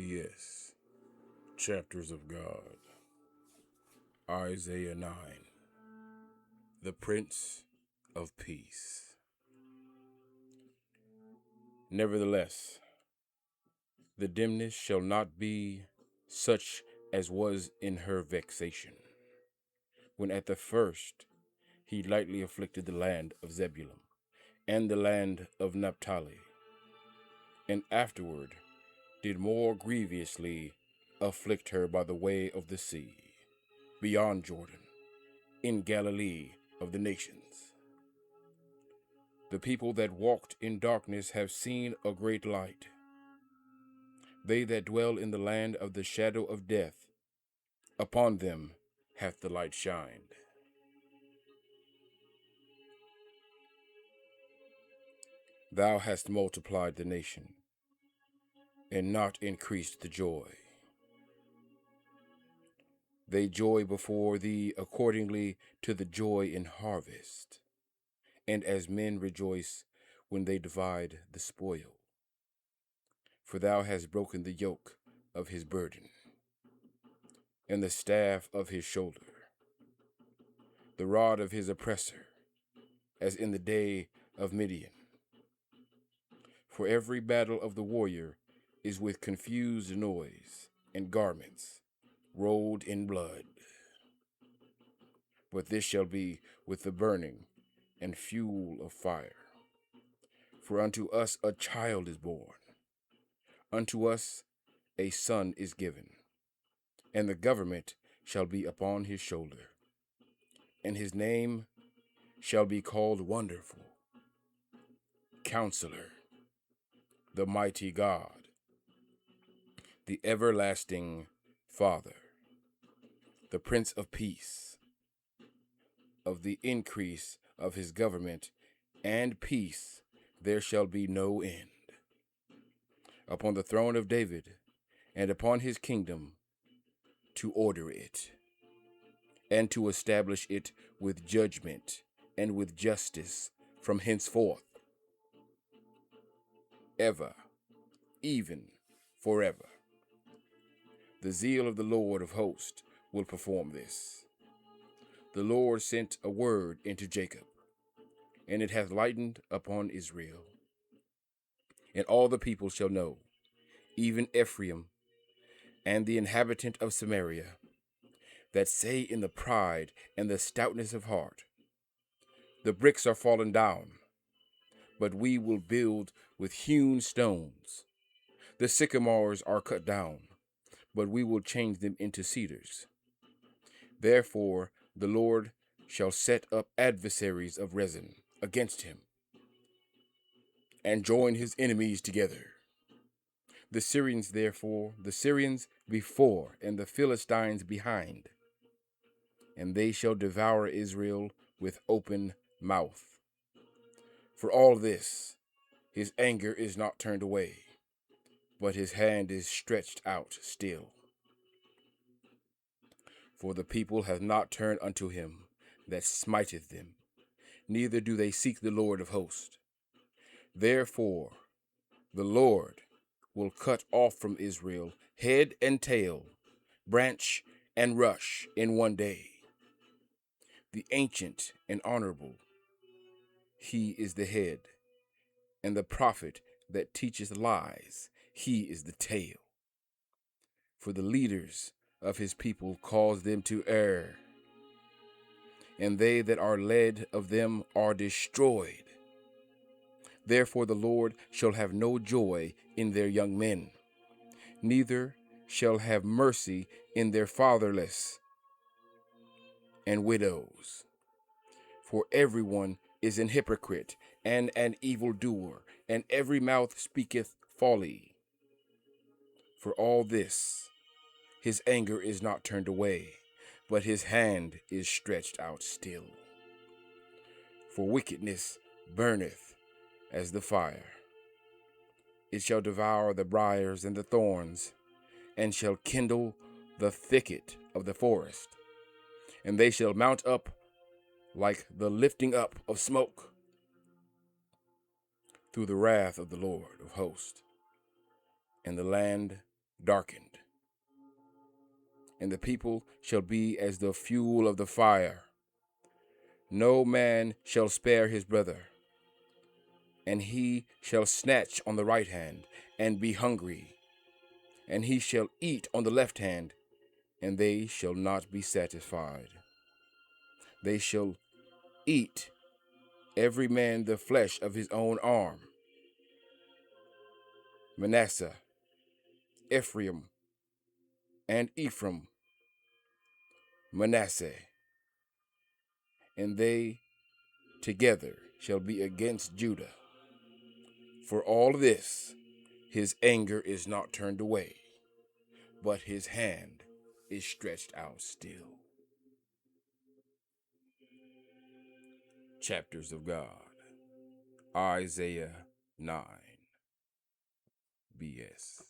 CBS, Chapters of God, Isaiah 9, the Prince of Peace. Nevertheless, the dimness shall not be such as was in her vexation, when at the first he lightly afflicted the land of Zebulun and the land of Naphtali, and afterward did more grievously afflict her by the way of the sea, beyond Jordan, in Galilee of the nations. The people that walked in darkness have seen a great light. They that dwell in the land of the shadow of death, upon them hath the light shined. Thou hast multiplied the nation, and not increased the joy. They joy before thee accordingly to the joy in harvest, and as men rejoice when they divide the spoil. For thou hast broken the yoke of his burden, and the staff of his shoulder, the rod of his oppressor, as in the day of Midian. For every battle of the warrior is with confused noise and garments rolled in blood. But this shall be with the burning and fuel of fire. For unto us a child is born, unto us a son is given, and the government shall be upon his shoulder, and his name shall be called Wonderful, Counselor, the Mighty God, the Everlasting Father, the Prince of Peace. Of the increase of his government and peace there shall be no end, upon the throne of David and upon his kingdom, to order it, and to establish it with judgment and with justice from henceforth, ever, even forever. The zeal of the Lord of hosts will perform this. The Lord sent a word into Jacob, and it hath lightened upon Israel. And all the people shall know, even Ephraim and the inhabitant of Samaria, that say in the pride and the stoutness of heart, the bricks are fallen down, but we will build with hewn stones. The sycamores are cut down, but we will change them into cedars. Therefore the Lord shall set up adversaries of Rezin against him, and join his enemies together. The Syrians before, and the Philistines behind, and they shall devour Israel with open mouth. For all this, his anger is not turned away, but his hand is stretched out still. For the people have not turned unto him that smiteth them, neither do they seek the Lord of hosts. Therefore the Lord will cut off from Israel head and tail, branch and rush in one day. The ancient and honorable, he is the head, and the prophet that teacheth lies, he is the tail. For the leaders of his people cause them to err, and they that are led of them are destroyed. Therefore the Lord shall have no joy in their young men, neither shall have mercy in their fatherless and widows. For everyone is an hypocrite and an evildoer, and every mouth speaketh folly. For all this, his anger is not turned away, but his hand is stretched out still. For wickedness burneth as the fire. It shall devour the briars and the thorns, and shall kindle the thicket of the forest. And they shall mount up like the lifting up of smoke through the wrath of the Lord of hosts. And the land darkened, and the people shall be as the fuel of the fire. No man shall spare his brother, and he shall snatch on the right hand, and be hungry, and he shall eat on the left hand, and they shall not be satisfied. They shall eat every man the flesh of his own arm. Manasseh, Ephraim, and Ephraim, Manasseh, and they together shall be against Judah. For all this, his anger is not turned away, but his hand is stretched out still. Chapters of God. Isaiah 9. BS.